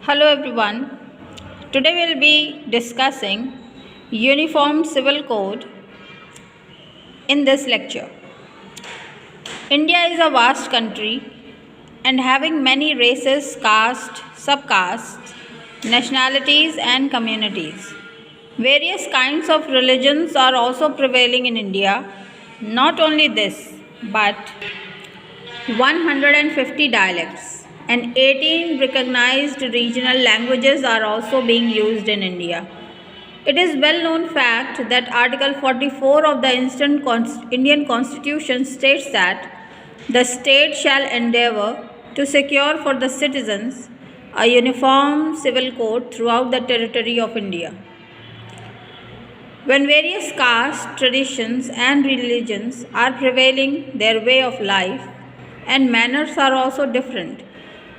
Hello everyone. Today we'll be discussing Uniform Civil Code in this lecture. India is a vast country and having many races, castes, subcastes, nationalities and communities. Various kinds of religions are also prevailing in India. Not only this, but 150 dialects and 18 recognized regional languages are also being used in India. It is well known fact that Article 44 of the Indian Constitution states that the state shall endeavour to secure for the citizens a uniform civil code throughout the territory of India. When various castes, traditions, and religions are prevailing, their way of life and manners are also different.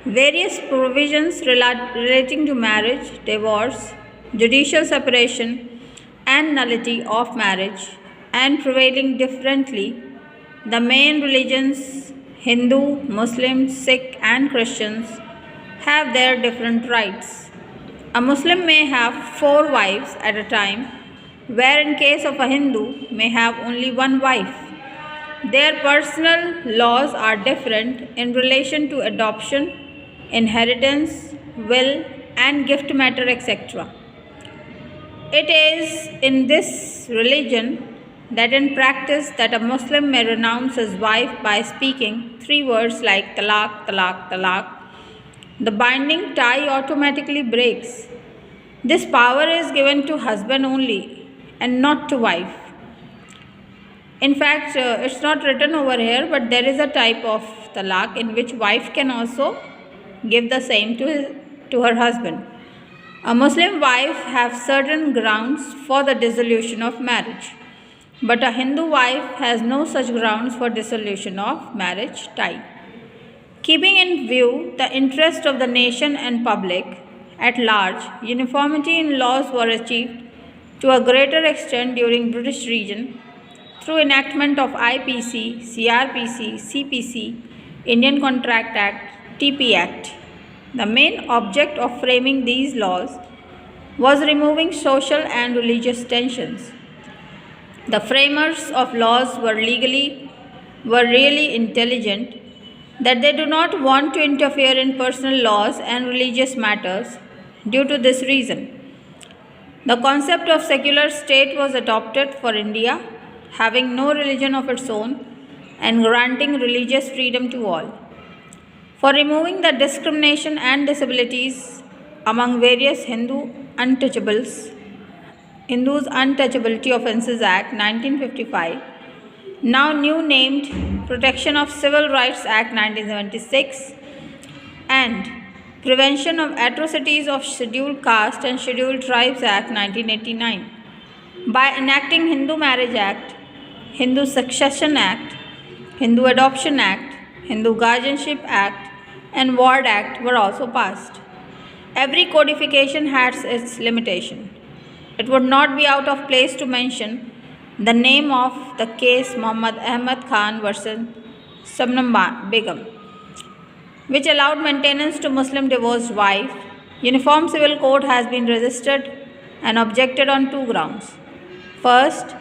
Various provisions relating to marriage, divorce, judicial separation, and nullity of marriage, and prevailing differently. The main religions, Hindu, Muslim, Sikh, and Christians, have their different rights. A Muslim may have 4 wives at a time, where in case of a Hindu may have only one wife. Their personal laws are different in relation to adoption, inheritance, will, and gift matter, etc. It is in this religion that in practice that a Muslim may renounce his wife by speaking 3 words like talaq, talaq, talaq. The binding tie automatically breaks. This power is given to husband only and not to wife. In fact, it's not written over here, but there is a type of talaq in which wife can also give the same to her husband. A Muslim wife has certain grounds for the dissolution of marriage, but a Hindu wife has no such grounds for dissolution of marriage tie. Keeping in view the interest of the nation and public at large, uniformity in laws were achieved to a greater extent during British region through enactment of IPC, CRPC, CPC, Indian Contract Act, TP Act. The main object of framing these laws was removing social and religious tensions. The framers of laws were really intelligent that they do not want to interfere in personal laws and religious matters due to this reason. The concept of secular state was adopted for India, having no religion of its own and granting religious freedom to all. For removing the discrimination and disabilities among various Hindus Untouchability Offences Act 1955, now new named Protection of Civil Rights Act 1976, and Prevention of Atrocities of Scheduled Caste and Scheduled Tribes Act 1989. By enacting Hindu Marriage Act, Hindu Succession Act, Hindu Adoption Act, Hindu Guardianship Act, and Ward Act were also passed. Every codification has its limitation. It would not be out of place to mention the name of the case Muhammad Ahmad Khan versus Sabnam Begum, which allowed maintenance to Muslim divorced wife. Uniform Civil Code has been resisted and objected on 2 grounds. First,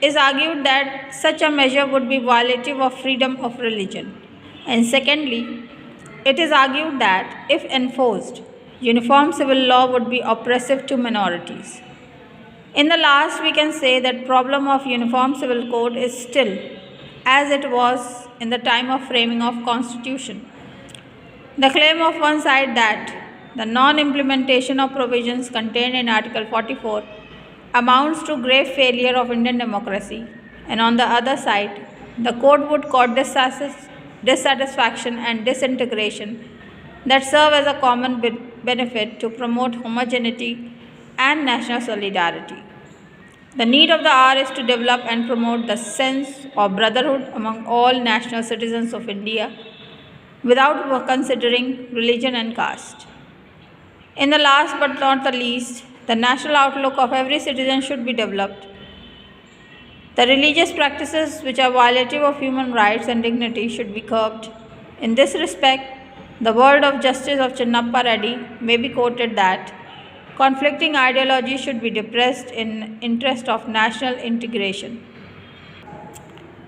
is argued that such a measure would be violative of freedom of religion. And secondly, it is argued that if enforced, uniform civil law would be oppressive to minorities. In the last, we can say that problem of uniform civil code is still as it was in the time of framing of constitution. The claim of one side that the non-implementation of provisions contained in Article 44 amounts to grave failure of Indian democracy, and on the other side, the code would cause dissatisfaction and disintegration that serve as a common benefit to promote homogeneity and national solidarity. The need of the hour is to develop and promote the sense of brotherhood among all national citizens of India without considering religion and caste. In the last but not the least, the national outlook of every citizen should be developed. The religious practices which are violative of human rights and dignity should be curbed. In this respect, The word of Justice of Chinnappa Reddy may be quoted that conflicting ideology should be depressed in interest of national integration.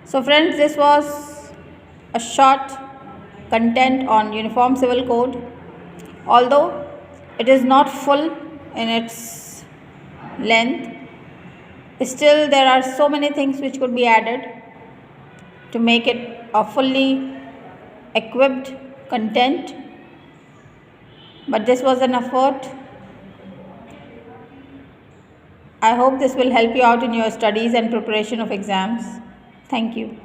So friends, this was a short content on Uniform Civil Code. Although it is not full in its length, still there are so many things which could be added to make it a fully equipped content. But this was an effort. I hope this will help you out in your studies and preparation of exams. Thank you.